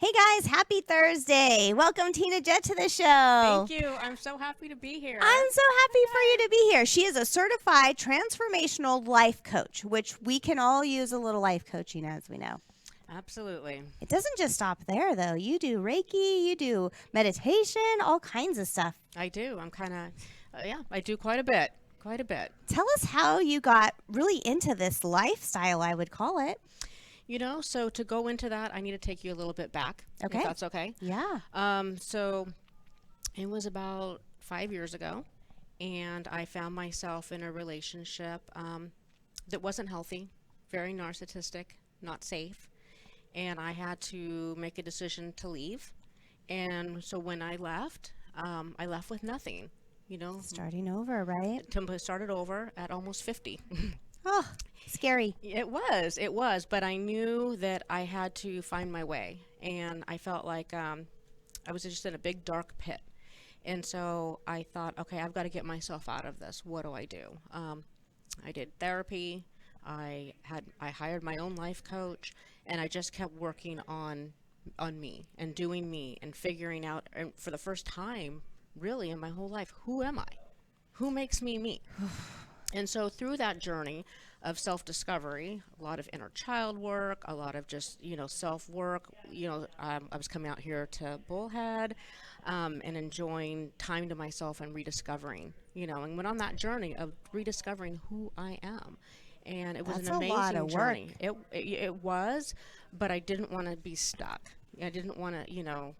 Hey guys, happy Thursday. Welcome Tina Jett to the show. Thank you. I'm so happy to be here. I'm so happy for you to be here. She is a certified transformational life coach, which we can all use a little life coaching, as we know. Absolutely. It doesn't just stop there, though. You do Reiki, you do meditation, all kinds of stuff. I do. I'm kind of, I do quite a bit. Quite a bit. Tell us how you got really into this lifestyle, I would call it. So to go into that, I need to take you a little bit back. Okay. If that's okay. Yeah. So it was about 5 years ago, and I found myself in a relationship that wasn't healthy, very narcissistic, not safe, and I had to make a decision to leave. And so when I left with nothing. Starting over, right? Started over at almost 50. Oh, scary. It was, but I knew that I had to find my way, and I felt like I was just in a big dark pit, and so I thought, okay, I've got to get myself out of this. What do I do? I did therapy. I hired my own life coach, and I just kept working on me and doing me and figuring out, and for the first time, really in my whole life, who am I? Who makes me me? And so through that journey of self-discovery, a lot of inner child work, a lot of just, self-work, I was coming out here to Bullhead and enjoying time to myself and rediscovering, and went on that journey of rediscovering who I am. And it was That's an a lot amazing of journey. It was, but I didn't want to be stuck. I didn't want to,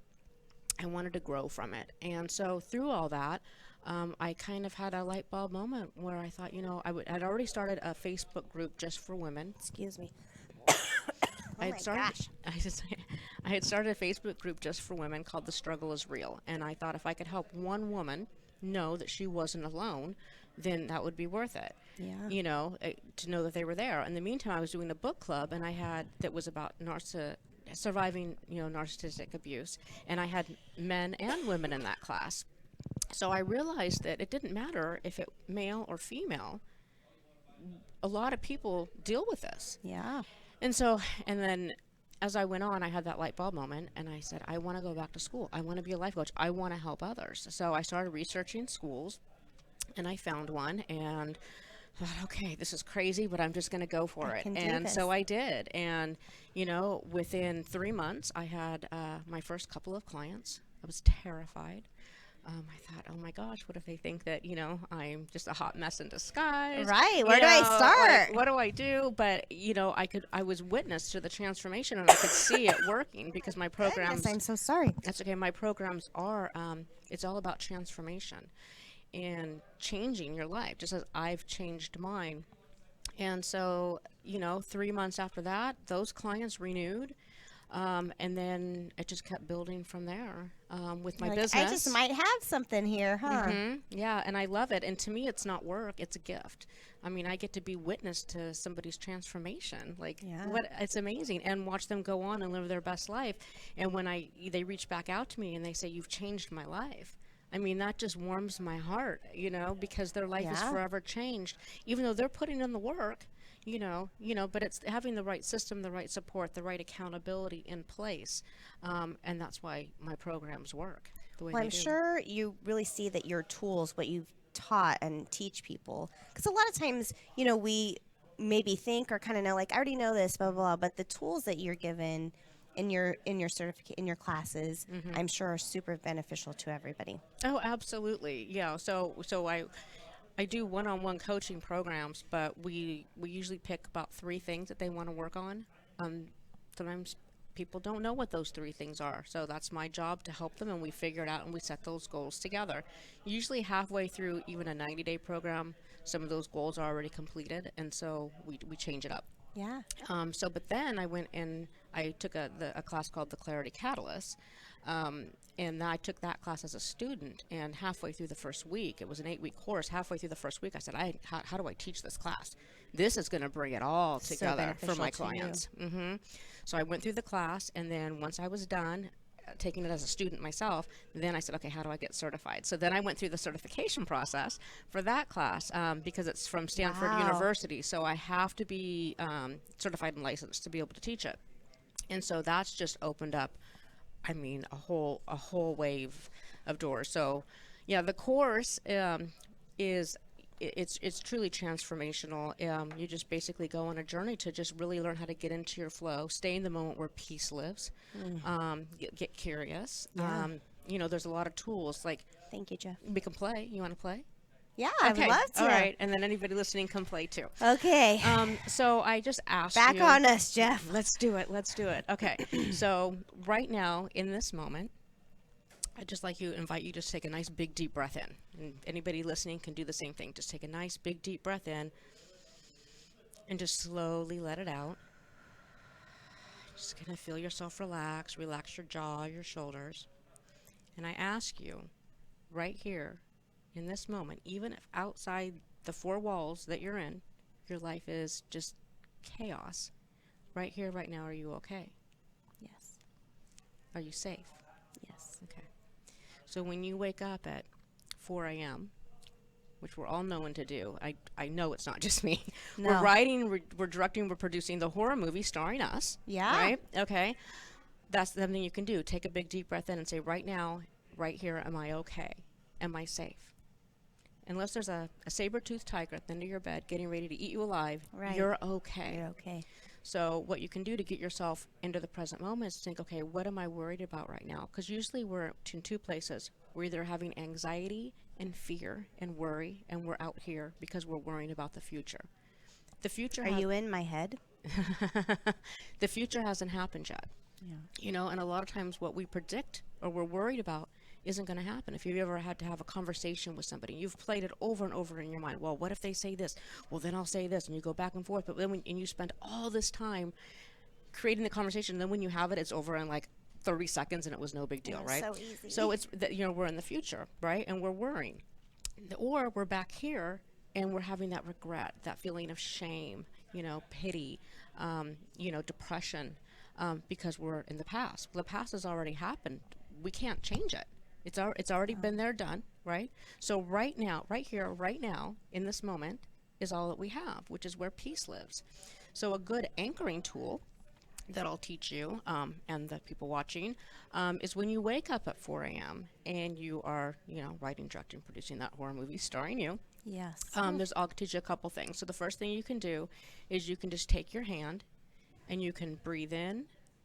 I wanted to grow from it. And so through all that, I kind of had a light bulb moment where I thought, I'd already started a Facebook group just for women. Excuse me. I had started, I had started a Facebook group just for women called The Struggle is Real. And I thought if I could help one woman know that she wasn't alone, then that would be worth it. Yeah. To know that they were there. In the meantime, I was doing a book club, and that was about surviving, narcissistic abuse. And I had men and women in that class. So I realized that it didn't matter if it male or female. A lot of people deal with this. Yeah. And then as I went on, I had that light bulb moment, and I said, I want to go back to school. I want to be a life coach. I want to help others. So I started researching schools, and I found one, and thought, okay, this is crazy, but I'm just going to go for it. And so I did. And, within 3 months, I had my first couple of clients. I was terrified. I thought, oh my gosh, what if they think that, I'm just a hot mess in disguise? Right. Where do I start? Like, what do I do? But, I was witness to the transformation, and I could see it working because my programs. I'm so sorry. That's okay. My programs are, it's all about transformation and changing your life, just as I've changed mine. And so, 3 months after that, those clients renewed. And then it just kept building from there with my business. I just might have something here, huh? Yeah, and I love it. And to me, it's not work; it's a gift. I mean, I get to be witness to somebody's transformation. It's amazing, and watch them go on and live their best life. And when they reach back out to me and they say, "You've changed my life." I mean, that just warms my heart, because their life is forever changed, even though they're putting in the work. But it's having the right system, the right support, the right accountability in place. And that's why my programs work the way Well, they I'm do. sure you really see that your tools, what you've taught and teach people, because a lot of times, we maybe think or kind of know, like, I already know this, blah, blah, blah, but the tools that you're given in your in your classes, I'm sure are super beneficial to everybody. Oh, absolutely. Yeah. So I do one-on-one coaching programs, but we usually pick about 3 things that they want to work on. Sometimes people don't know what those 3 things are, so that's my job to help them, and we figure it out and we set those goals together. Usually halfway through even a 90-day program, some of those goals are already completed, and so we change it up. Yeah. But then I went and I took a class called the Clarity Catalyst, and I took that class as a student. And halfway through the first week, it was an 8-week course. Halfway through the first week, I said, how do I teach this class? This is going to bring it all together for my clients. So I went through the class, and then once I was done, taking it as a student myself, then I said, okay, how do I get certified? So then I went through the certification process for that class because it's from Stanford University. So I have to be certified and licensed to be able to teach it. And so that's just opened up I mean, a whole wave of doors. So, yeah, the course is it's truly transformational. You just basically go on a journey to just really learn how to get into your flow, stay in the moment where peace lives, get curious. Yeah. There's a lot of tools like Thank you, Jeff. we can play. You want to play? Yeah, I would Okay. love to. All right. And then anybody listening can play too. Okay. So I just asked Back you. on us, Jeff. Let's do it. Let's do it. Okay. So right now in this moment, I'd just like you invite you to just take a nice big deep breath in. And anybody listening can do the same thing. Just take a nice big deep breath in and just slowly let it out. Just gonna feel yourself relax. Relax your jaw, your shoulders. And I ask you right here in this moment, even if outside the four walls that you're in, your life is just chaos, right here, right now, are you okay? Yes. Are you safe? Yes. Okay. So when you wake up at 4 a.m., which we're all known to do, I know it's not just me. No. We're writing, we're directing, we're producing the horror movie starring us. Yeah. Right? Okay. That's something you can do. Take a big deep breath in and say, right now, right here, am I okay? Am I safe? Unless there's a saber-toothed tiger at the end of your bed getting ready to eat you alive, Right. you're okay. You're okay. So what you can do to get yourself into the present moment is think, okay, what am I worried about right now? Because usually we're in two places. We're either having anxiety and fear and worry, and we're out here because we're worrying about the future. The future Are you in my head? the future hasn't happened yet. Yeah. And a lot of times what we predict or we're worried about isn't going to happen. If you've ever had to have a conversation with somebody, you've played it over and over in your mind. Well, what if they say this? Well, then I'll say this, and you go back and forth. But then and you spend all this time creating the conversation, and then when you have it, it's over in like 30 seconds, and it was no big deal, right? So easy. So it's that we're in the future, right? And we're worrying, or we're back here and we're having that regret, that feeling of shame, pity, depression, because we're in the past. Well, the past has already happened. We can't change it. It's already been there, done, right? So right now, right here, right now, in this moment, is all that we have, which is where peace lives. So a good anchoring tool that I'll teach you and the people watching is when you wake up at 4 a.m. and you are, writing, directing, producing that horror movie starring you. Yes. I'll teach you a couple things. So the first thing you can do is you can just take your hand and you can breathe in,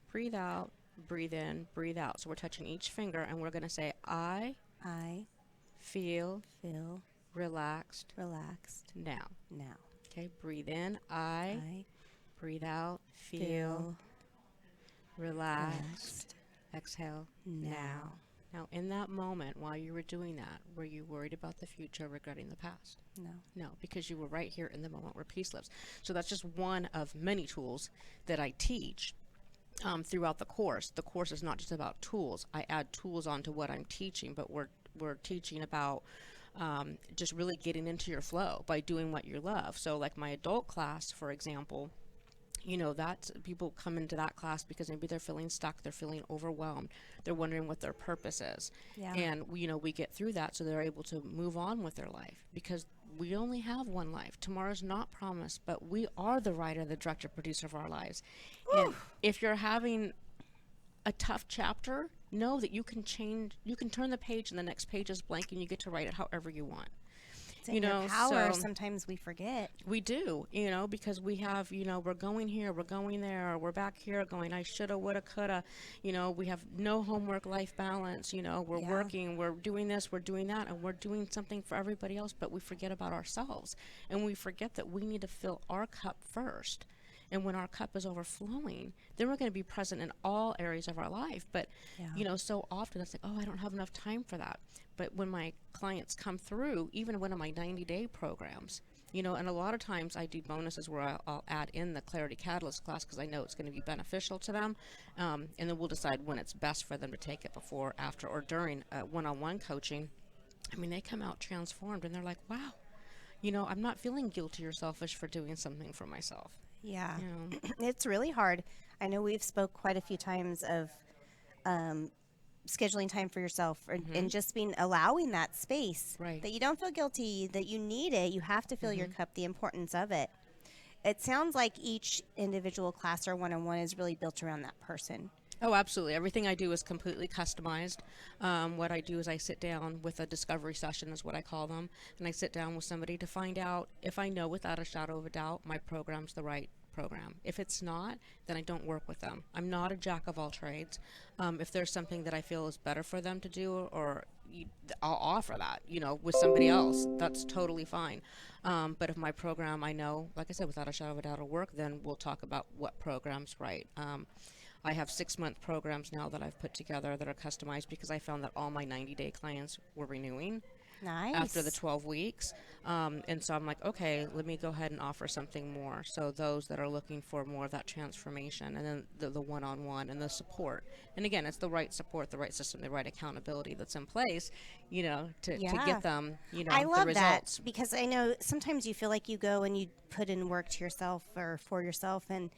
breathe out, breathe in, breathe out. So we're touching each finger and we're going to say, I feel feel relaxed relaxed now. now. Okay, breathe in, I breathe out, feel relaxed. Exhale now. Now, in that moment, while you were doing that, were you worried about the future, regretting the past? No. No, because you were right here in the moment where peace lives. So that's just one of many tools that I teach throughout the course. The course is not just about tools. I add tools onto what I'm teaching, but we're teaching about just really getting into your flow by doing what you love. So like my adult class, for example, that's people come into that class because maybe they're feeling stuck, they're feeling overwhelmed, they're wondering what their purpose is. Yeah. And we get through that so they're able to move on with their life, because we only have one life. Tomorrow's not promised, but we are the writer, the director, producer of our lives. And if you're having a tough chapter, know that you can turn the page and the next page is blank and you get to write it however you want. It's in your power. Sometimes we forget. We do, because we have, we're going here, we're going there, we're back here going, I shoulda, woulda, coulda. We have no homework life balance. We're working, we're doing this, we're doing that, and we're doing something for everybody else, but we forget about ourselves. And we forget that we need to fill our cup first. And when our cup is overflowing, then we're going to be present in all areas of our life. But, so often it's like, oh, I don't have enough time for that. But when my clients come through, even one of my 90-day programs, and a lot of times I do bonuses where I'll add in the Clarity Catalyst class because I know it's going to be beneficial to them. And then we'll decide when it's best for them to take it, before, after, or during one-on-one coaching. I mean, they come out transformed and they're like, wow, I'm not feeling guilty or selfish for doing something for myself. Yeah. It's really hard. I know we've spoke quite a few times of scheduling time for yourself, and just allowing that space, right, that you don't feel guilty, that you need it. You have to fill your cup, the importance of it. It sounds like each individual class or one-on-one is really built around that person. Oh, absolutely. Everything I do is completely customized. What I do is I sit down with a discovery session, is what I call them, and I sit down with somebody to find out if I know without a shadow of a doubt my program's the right program. If it's not, then I don't work with them. I'm not a jack of all trades. If there's something that I feel is better for them to do, or I'll offer that, with somebody else. That's totally fine. But if my program, I know, like I said, without a shadow of a doubt will work, then we'll talk about what program's right. I have 6-month programs now that I've put together that are customized because I found that all my 90-day clients were renewing after the Nice. 12 weeks. And so I'm like, okay, let me go ahead and offer something more. So those that are looking for more of that transformation, and then the one-on-one and the support. And again, it's the right support, the right system, the right accountability that's in place, to Yeah. get them, I the love that results. because I know sometimes you feel like you go and you put in work to yourself or for yourself, and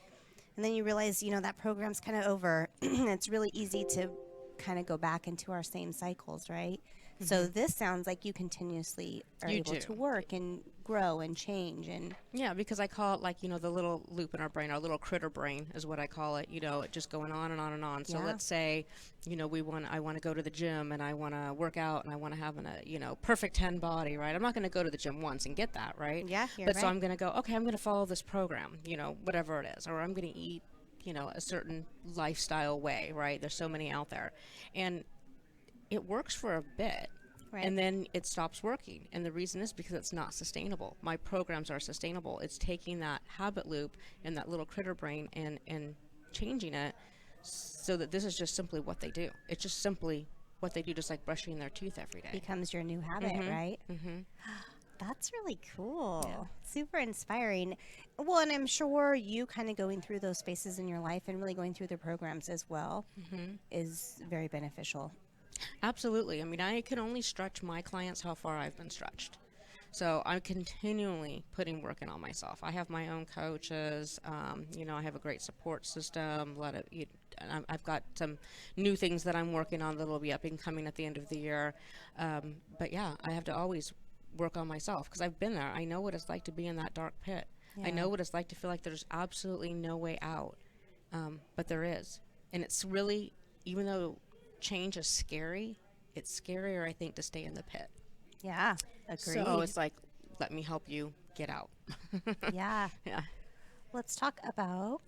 then you realize, that program's kind of over. It's really easy to kind of go back into our same cycles, right? So this sounds like you continuously are You able do. to work and grow and change and Yeah, because I call it like, the little loop in our brain, our little critter brain is what I call it, it just going on and on and on. So yeah. let's say, I want to go to the gym and I want to work out and I want to have perfect 10 body, right? I'm not going to go to the gym once and get that, right? Yeah, you're But so right. I'm going to go, okay, I'm going to follow this program, whatever it is, or I'm going to eat, a certain lifestyle way, right? There's so many out there. And it works for a bit, Right. and then it stops working, and the reason is because it's not sustainable. My programs are sustainable. It's taking that habit loop and that little critter brain and changing it so that this is just simply what they do. It's just simply what they do, just like brushing their teeth every day. Becomes your new habit, right? That's really Yeah. cool. Super inspiring. Well, and I'm sure you kind of going through those phases in your life and really going through the programs as well is very beneficial. Absolutely. I mean, I can only stretch my clients how far I've been stretched. So I'm continually putting work in on myself. I have my own coaches. I have a great support system. And I've got some new things that I'm working on that will be up and coming at the end of the year. But yeah, I have to always work on myself because I've been there. I know what it's like to be in that dark pit. I Yeah. know what it's like to feel like there's absolutely no way out. But there is. And it's really, even though change is scary, it's scarier, I think, to stay in the pit. Yeah. So Agreed. it's like, let me help you get out. Yeah. Yeah. Let's talk about.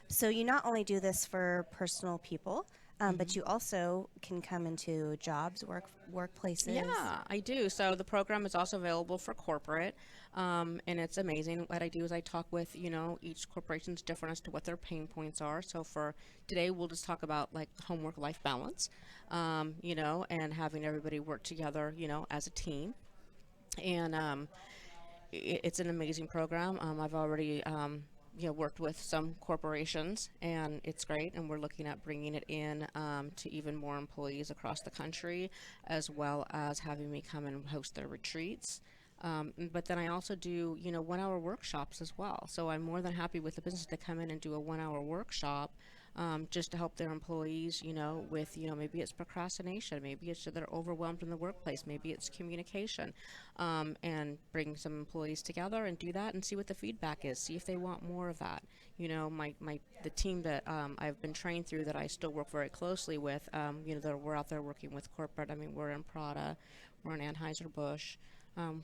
So you not only do this for personal people, but you also can come into jobs, workplaces. Yeah, I do. So the program is also available for corporate, and it's amazing. What I do is I talk with, each corporation's different as to what their pain points are. So for today, we'll just talk about like homework-life balance, and having everybody work together, as a team. And it's an amazing program. I've already worked with some corporations, and it's great. And we're looking at bringing it in to even more employees across the country, as well as having me come and host their retreats. But then I also do 1-hour workshops as well. So I'm more than happy with the business to come in and do a 1-hour workshop. Just to help their employees, with, maybe it's procrastination, maybe it's that they're overwhelmed in the workplace, maybe it's communication, and bring some employees together and do that and see what the feedback is, see if they want more of that. The team that I've been trained through that I still work very closely with, that we're out there working with corporate. I mean, we're in Prada, we're in Anheuser-Busch.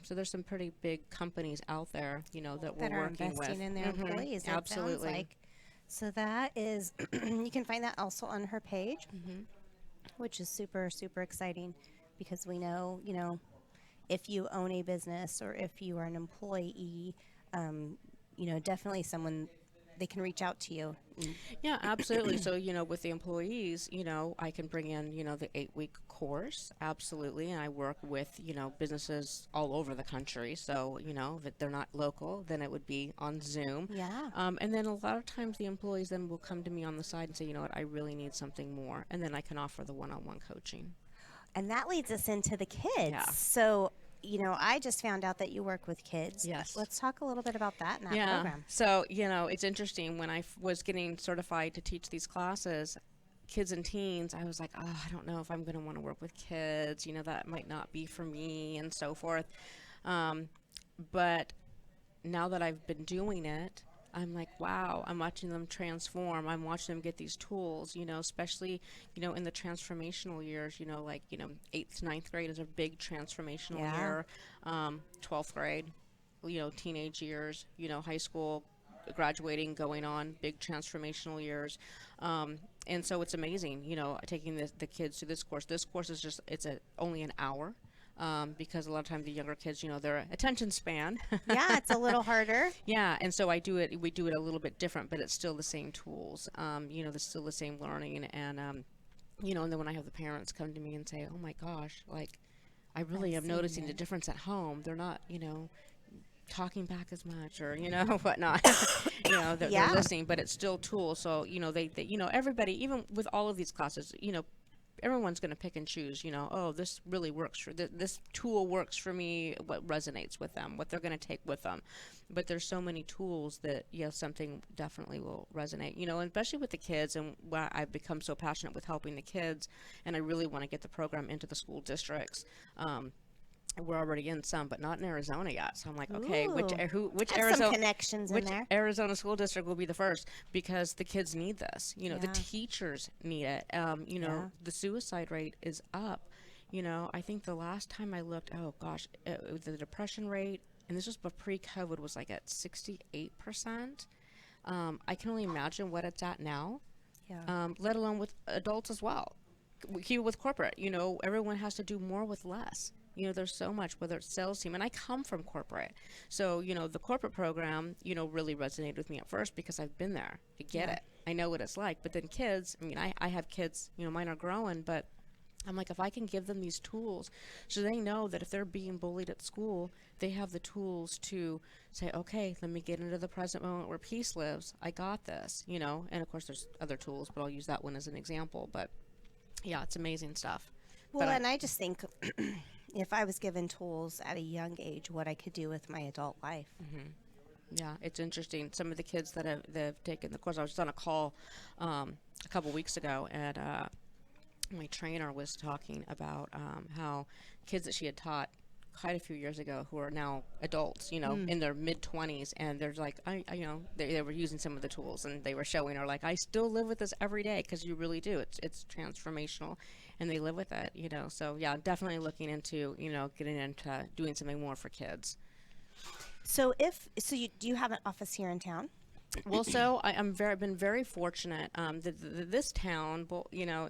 So there's some pretty big companies out there, that we're That are working with. investing in their employees. It sounds Absolutely. like. So that is, you can find that also on her page, which is super, super exciting because we know, if you own a business or if you are an employee, definitely someone they can reach out to you. Yeah, absolutely. So, with the employees, I can bring in, the 8-week course. Absolutely. And I work with, businesses all over the country. So, if they're not local, then it would be on Zoom. Yeah. And then a lot of times the employees then will come to me on the side and say, you know what, I really need something more. And then I can offer the one-on-one coaching. And that leads us into the kids. Yeah. So, I just found out that you work with kids. Yes. Let's talk a little bit about that in that Yeah. program. So, it's interesting. When I was getting certified to teach these classes, kids and teens, I was like, oh, I don't know if I'm going to want to work with kids. That might not be for me and so forth. But now that I've been doing it, I'm like, wow, I'm watching them transform. I'm watching them get these tools, especially, in the transformational years, like, 8th, ninth grade is a big transformational Yeah. year. 12th grade, teenage years, high school, graduating, going on, big transformational years. And so it's amazing, taking the kids through this course. This course is just, only an hour. Because a lot of times the younger kids, their attention span. Yeah, it's a little harder. Yeah, and so we do it a little bit different, but it's still the same tools. It's still the same learning, and then when I have the parents come to me and say, "Oh my gosh, like I really I've am seen noticing the it. difference at home. They're not, talking back as much or whatnot." They're Yeah. listening, but it's still tools. So they everybody, even with all of these classes, everyone's going to pick and choose, oh, this really works for this tool works for me, what resonates with them, what they're going to take with them. But there's so many tools that, something definitely will resonate, and especially with the kids. And why I've become so passionate with helping the kids, and I really want to get the program into the school districts. We're already in some, but not in Arizona yet. So I'm like, okay, Ooh. which Have some Arizona connections in which there. Arizona school district will be the first, because the kids need this. The Yeah. teachers need it. Yeah. The suicide rate is up. I think the last time I looked, oh gosh, the depression rate, and this was pre-COVID, was like at 68%. I can only imagine what it's at now, Yeah. let alone with adults as well. Here with corporate, everyone has to do more with less. There's so much, whether it's sales team, and I come from corporate. So, the corporate program, really resonated with me at first because I've been there. I get Yeah. it. I know what it's like. But then kids, I have kids, mine are growing, but I'm like, if I can give them these tools so they know that if they're being bullied at school, they have the tools to say, okay, let me get into the present moment where peace lives. I got this, and of course there's other tools, but I'll use that one as an example. But yeah, it's amazing stuff. Well, But and I just think if I was given tools at a young age, what I could do with my adult life. yeah, it's interesting. Some of the kids that have taken the course, I was just on a call a couple weeks ago, and my trainer was talking about how kids that she had taught quite a few years ago who are now adults, in their mid 20s, and there's like, they were using some of the tools, and they were showing her like, I still live with this every day, because you really do. It's transformational, and they live with it, So yeah, definitely looking into, getting into doing something more for kids. So you do you have an office here in town? Well, so I'm been very fortunate. This town,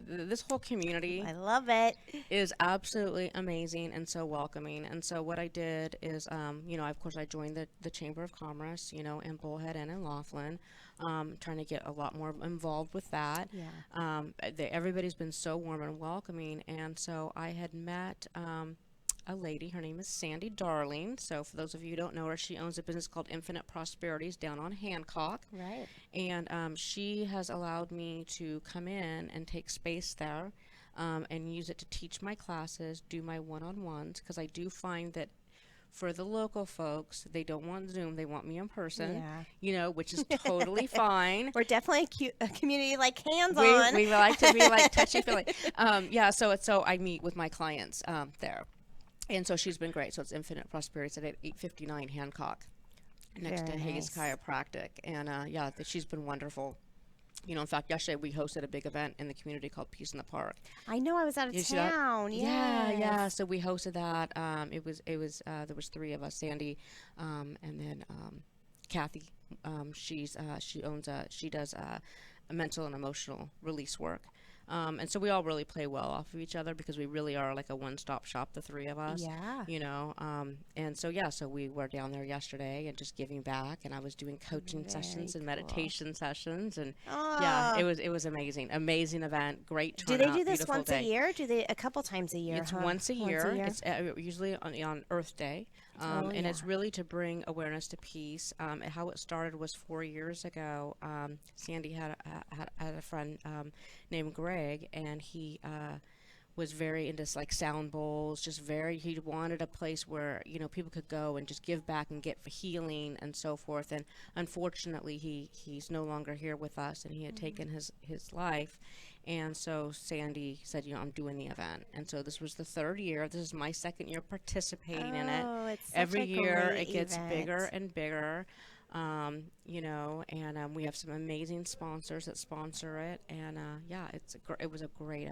this whole community I love it. is absolutely amazing and so welcoming. And so what I did is, of course, I joined the Chamber of Commerce, in Bullhead and in Laughlin, trying to get a lot more involved with that. Yeah. Everybody's been so warm and welcoming. And so I had met a lady. Her name is Sandy Darling. So for those of you who don't know her, she owns a business called Infinite Prosperities down on Hancock. Right. And she has allowed me to come in and take space there, and use it to teach my classes, do my one-on-ones, because I do find that for the local folks, they don't want Zoom, they want me in person, which is totally fine. We're definitely a community like hands we, on. we like to be like touchy-feely. So I meet with my clients there. And so she's been great. So it's Infinite Prosperity. It's at 859 Hancock, next Very to Hayes nice. Chiropractic. And she's been wonderful. In fact, yesterday we hosted a big event in the community called Peace in the Park. I know I was out of You see that? town. Yeah, Yes. yeah. So we hosted that. There was three of us, Sandy, and then Kathy. She does a mental and emotional release work. And so we all really play well off of each other, because we really are like a one-stop shop, the three of us. Yeah. And so we were down there yesterday and just giving back, and I was doing coaching sessions and cool. meditation sessions, and Oh. it was amazing event, great Do turnout, they do this beautiful once day. a year? Do they a couple times a year? It's huh? once a year. Once a year? It's usually on Earth Day, and it's really to bring awareness to peace. How it started was 4 years ago. Sandy had a friend named Greg, and he was very into like sound bowls. He wanted a place where people could go and just give back and get healing and so forth. And unfortunately, he's no longer here with us, and he had taken his life. And so Sandy said, I'm doing the event. And so this was the third year. This is my second year participating in it. Oh, it's such Every a year great it gets event. bigger and bigger. And we have some amazing sponsors that sponsor it. And yeah, it was a great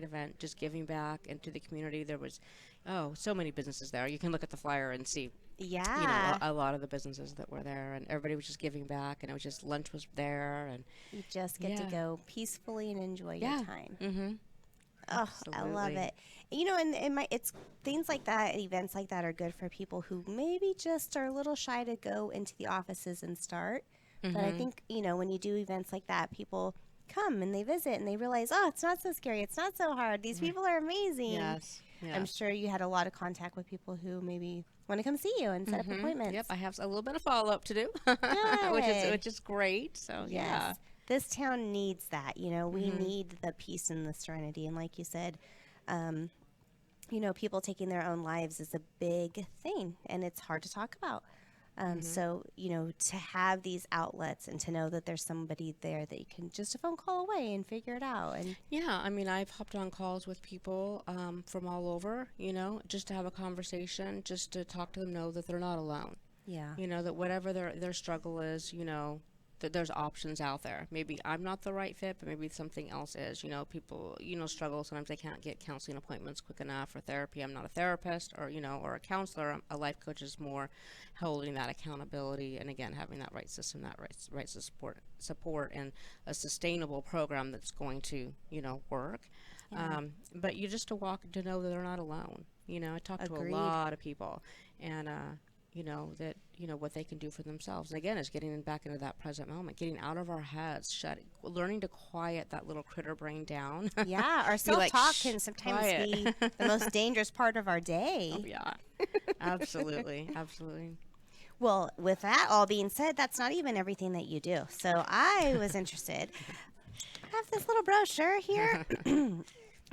event, just giving back into the community. There was, oh, so many businesses there. You can look at the flyer and see, Yeah. a lot of the businesses that were there, and everybody was just giving back, and it was just lunch was there, and You just get to yeah, go peacefully and enjoy your yeah, time. mm-hmm, Oh, I love absolutely, it. And it's things like that, events like that are good for people who maybe just are a little shy to go into the offices and start. But I mm-hmm, think, when you do events like that, people come and they visit and they realize, oh, it's not so scary. It's not so hard. These right, people are amazing. yes, I'm yes. sure you had a lot of contact with people who maybe want to come see you and set up Yep, appointments. I have a little bit of follow up to do, Good. which is great. So yeah. Yes. This town needs that. We Hmm. need the peace and the serenity. And like you said, um, people taking their own lives is a big thing and it's hard to talk about. Hmm. So, to have these outlets and to know that there's somebody there that you can just a phone call away and figure it out. And Yeah, I mean, I've hopped on calls with people from all over, just to have a conversation, just to talk to them, know that they're not alone. yeah, That whatever their struggle is, that there's options out there. Maybe I'm not the right fit, but maybe something else is. People, struggle. Sometimes they can't get counseling appointments quick enough or therapy. I'm not a therapist or a counselor. A life coach is more holding that accountability and again having that right system, that right support, and a sustainable program that's going to work. yeah, But you just to walk to know that they're not alone. I talk to a agreed. lot of people, and that what they can do for themselves. And again, it's getting back into that present moment, getting out of our heads, learning to quiet that little critter brain down. Yeah, our Be self like, talk shh, can sometimes quiet. be the most dangerous part of our Oh day. yeah, absolutely, absolutely. Well, with that all being said, that's not even everything that you do. So I was interested. I have this little brochure here,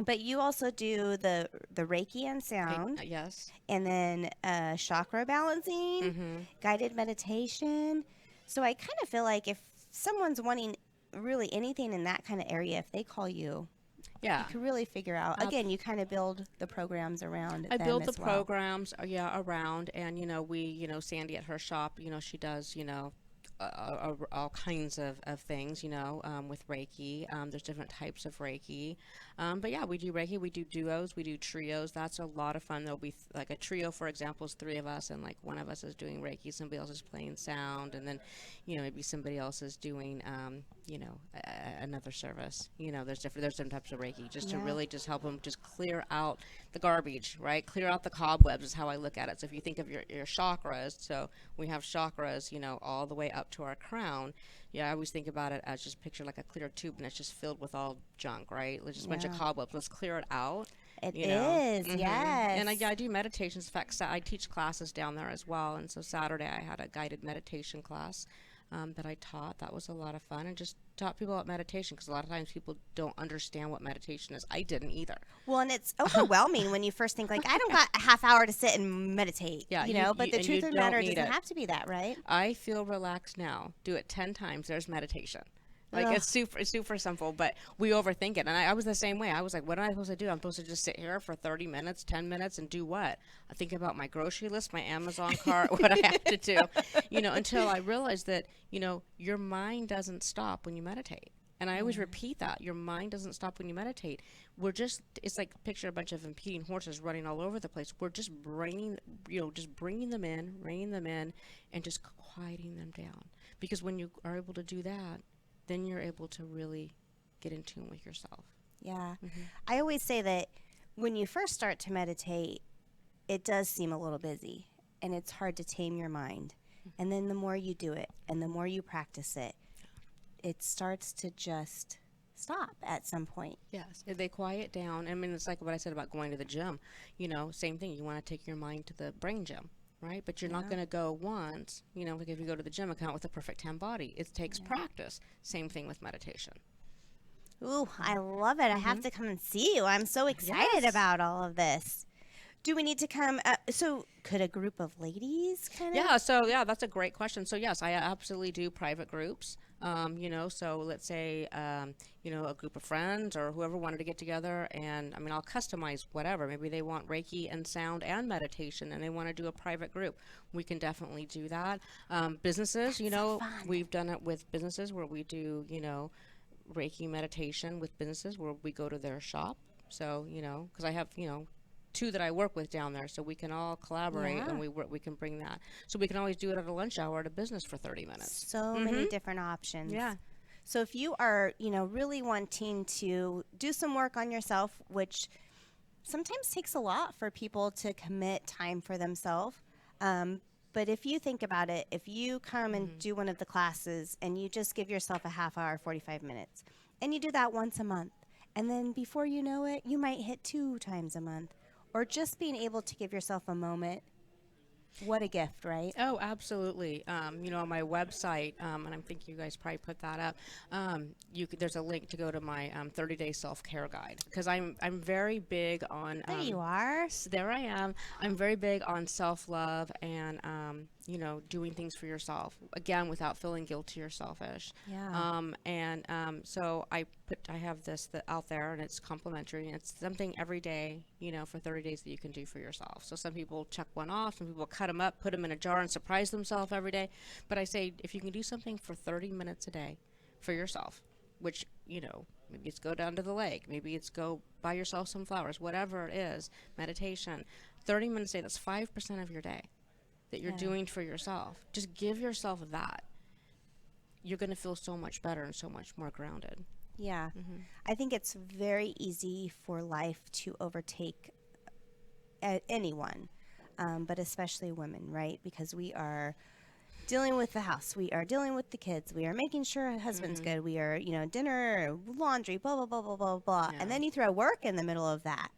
but you also do the Reiki and sound, Yes. and then chakra balancing, Mm-hmm. guided meditation. So I kind of feel like if someone's wanting really anything in that kind of area, if they call you, you Yeah. can really figure out. Again, you kind of build the programs around I them build the as well. programs, yeah, around, and Sandy at her shop, she does, all kinds of things, with Reiki. There's different types of Reiki. But yeah, we do Reiki, we do duos, we do trios. That's a lot of fun. There'll be like a trio, for example, is three of us, and like one of us is doing Reiki, somebody else is playing sound, and then, maybe somebody else is doing, another service. There's different types of Reiki just to Yeah. really just help them just clear out the garbage, right? Clear out the cobwebs is how I look at it. So if you think of your chakras, so we have chakras, all the way up to our crown. Yeah, I always think about it as just picture like a clear tube and it's just filled with all junk, right? Like just a bunch of Yeah. cobwebs. Let's clear it out. It You know, is, And yes. I do meditations. In fact, I teach classes down there as well. And so Saturday I had a guided meditation class that I taught. That was a lot of fun, and just taught people about meditation because a lot of times people don't understand what meditation is. I didn't either. Well, and it's overwhelming when you first think like I don't got a half hour to sit and meditate, Yeah, but the and you truth of the don't matter need doesn't it. have to be that, right? I feel relaxed now. Do it 10 times. There's meditation. Like Ugh, it's super simple, but we overthink it. And I was the same way. I was like, what am I supposed to do? I'm supposed to just sit here for 30 minutes, 10 minutes and do what? I think about my grocery list, my Amazon cart, what I have to do, until I realized that, your mind doesn't stop when you meditate. And I always yeah, repeat that your mind doesn't stop when you meditate. It's like picture a bunch of impeding horses running all over the place. We're just just bringing them in, reining them in, and just quieting them down. Because when you are able to do that, then you're able to really get in tune with yourself. yeah. Hmm. I always say that when you first start to meditate, it does seem a little busy and it's hard to tame your mind. And then the more you do it and the more you practice it, it starts to just stop at some point. Yes, if they quiet down. I mean, it's like what I said about going to the gym. Same thing. You want to take your mind to the brain gym, right? But you're not Yeah. going to go once. Like if you go to the gym account with a perfect 10 body, it takes Yeah. practice. Same thing with meditation. Ooh, I love it. I have Hmm. to come and see you. I'm so excited Yes. about all of this. Do we need to come? So, could a group of ladies kind of? Yeah, so yeah, that's a great question. So yes, I absolutely do private groups. So let's say, a group of friends or whoever wanted to get together, and I mean, I'll customize whatever. Maybe they want Reiki and sound and meditation, and they want to do a private group. We can definitely do that. Businesses, So fun. we've done it with businesses where we do, Reiki meditation with businesses where we go to their shop. So, because I have, two that I work with down there, so we can all collaborate Yeah. and we can bring that. So we can always do it at a lunch hour at a business for 30 minutes. So many different options. Yeah. So if you are, really wanting to do some work on yourself, which sometimes takes a lot for people to commit time for themselves. But if you think about it, if you come and do one of the classes and you just give yourself a half hour, 45 minutes, and you do that once a month, and then before you know it, you might hit 2 times a month, or just being able to give yourself a moment. What a gift, right? Oh, absolutely. On my website, and I'm thinking you guys probably put that up. There's a link to go to my 30-day self-care guide, because I'm very big on. There you are. There I am. I'm very big on self-love and doing things for yourself, again, without feeling guilty or selfish. Yeah. So I have this out there, and it's complimentary, and it's something every day, for 30 days that you can do for yourself. So some people check one off, some people cut them up, put them in a jar, and surprise themselves every day. But I say, if you can do something for 30 minutes a day for yourself, which, maybe it's go down to the lake, maybe it's go buy yourself some flowers, whatever it is, meditation, 30 minutes a day, that's 5% of your day that you're doing for yourself. Just give yourself that. You're going to feel so much better and so much more grounded. Yeah. I think it's very easy for life to overtake anyone, but especially women, right? Because we are dealing with the house, we are dealing with the kids, we are making sure our husband's good, we are, dinner, laundry, blah, blah, blah, blah, blah, blah. Yeah. And then you throw work in the middle of that.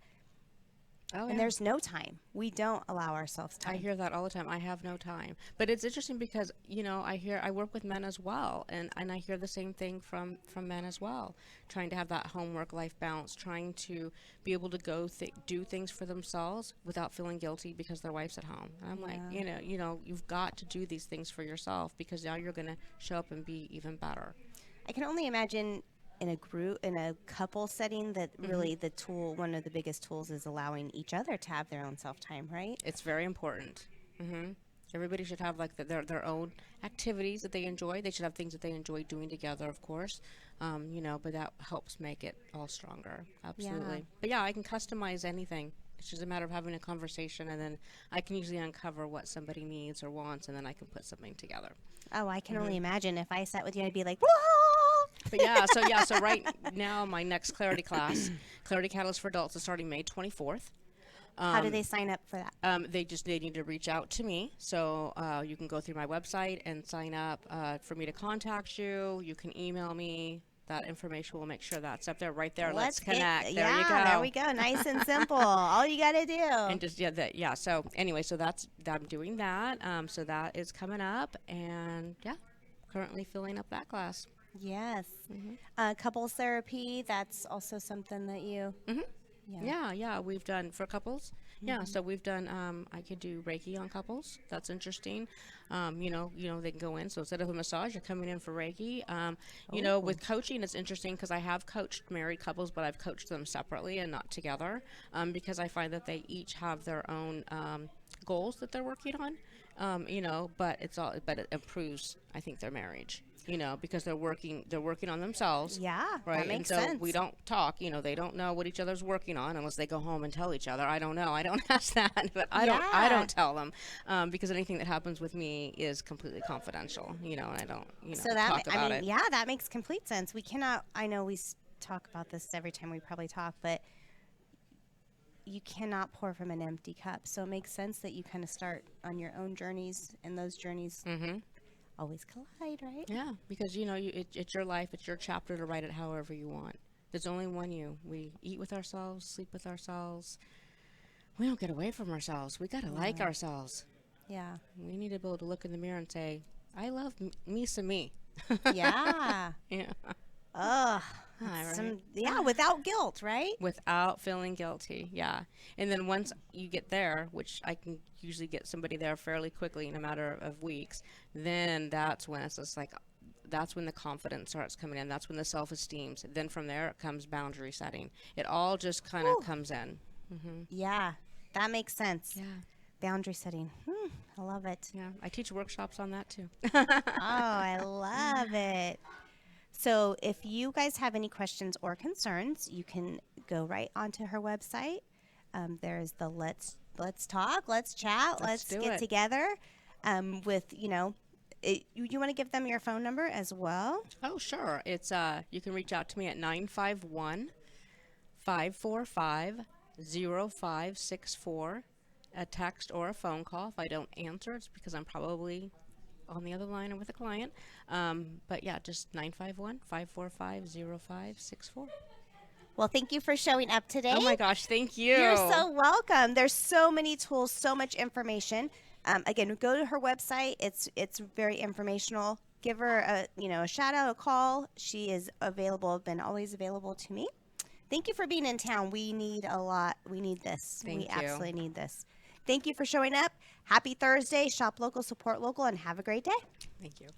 Oh, And there's no time. We don't allow ourselves time. I hear that all the time. I have no time. But it's interesting because, I work with men as well, and I hear the same thing from men as well, trying to have that home-work life balance, trying to be able to go do things for themselves without feeling guilty because their wife's at home. And I'm like, you've got to do these things for yourself, because now you're going to show up and be even better. I can only imagine in a couple setting that really one of the biggest tools is allowing each other to have their own self-time, right? It's very important. Everybody should have their own activities that they enjoy. They should have things that they enjoy doing together, of course. But that helps make it all stronger. Absolutely. Yeah. But yeah, I can customize anything. It's just a matter of having a conversation, and then I can usually uncover what somebody needs or wants, and then I can put something together. Oh, I can only imagine if I sat with you, I'd be like, whoa! But so right now, my next Clarity class, Clarity Catalyst for Adults, is starting May 24th. How do they sign up for that? They need to reach out to me. So you can go through my website and sign up for me to contact you. You can email me. That information will make sure that's up there, right there. Let's connect. There you go. There we go. Nice and simple. All you got to do. And just So anyway, I'm doing that. So that is coming up, and currently filling up that class. Yes. Couples therapy, that's also something that you... Yeah, we've done for couples. Yeah, so we've done, I could do Reiki on couples. That's interesting. They can go in. So instead of a massage, you're coming in for Reiki. With coaching, it's interesting because I have coached married couples, but I've coached them separately and not together, because I find that they each have their own goals that they're working on. But it improves, I think, their marriage. Because they're working on themselves. Yeah, right. that makes and so sense. we don't talk. They don't know what each other's working on unless they go home and tell each other. I don't know. I don't ask that, but I don't tell them, because anything that happens with me is completely confidential. And I don't talk about it. Yeah, that makes complete sense. We cannot. I know we talk about this every time we probably talk, but you cannot pour from an empty cup. So it makes sense that you kind of start on your own journeys, and those journeys always collide, right? Yeah, because it's your life, it's your chapter to write it however you want. There's only one you. We eat with ourselves, sleep with ourselves. We don't get away from ourselves. We gotta like ourselves. Yeah. We need to be able to look in the mirror and say, "I love me some me." Yeah. Yeah. Ugh. Right. Without guilt, right? Without feeling guilty, yeah. And then once you get there, which I can usually get somebody there fairly quickly in a matter of weeks, then that's when it's just like that's when the confidence starts coming in. That's when the self-esteem. Then from there it comes boundary setting. It all just kind of Whew. comes in. Yeah, that makes sense. Yeah. Boundary setting. I love it. Yeah. I teach workshops on that too. Oh, I love it. So if you guys have any questions or concerns, you can go right onto her website. There's the let's talk, let's chat, Let's let's do get it. together. With you want to give them your phone number as well. Oh, sure. It's you can reach out to me at 951-545-0564, a text or a phone call. If I don't answer, it's because I'm probably on the other line or with a client. But yeah, just 951-545-0564. Well, thank you for showing up today. Oh my gosh, thank you. You're so welcome. There's so many tools, so much information. Again, go to her website. It's very informational. Give her a shout out, a call. She is available, been always available to me. Thank you for being in town. We need a lot. We need this. Thank we you. absolutely need this. Thank you for showing up. Happy Thursday. Shop local, support local, and have a great day. Thank you.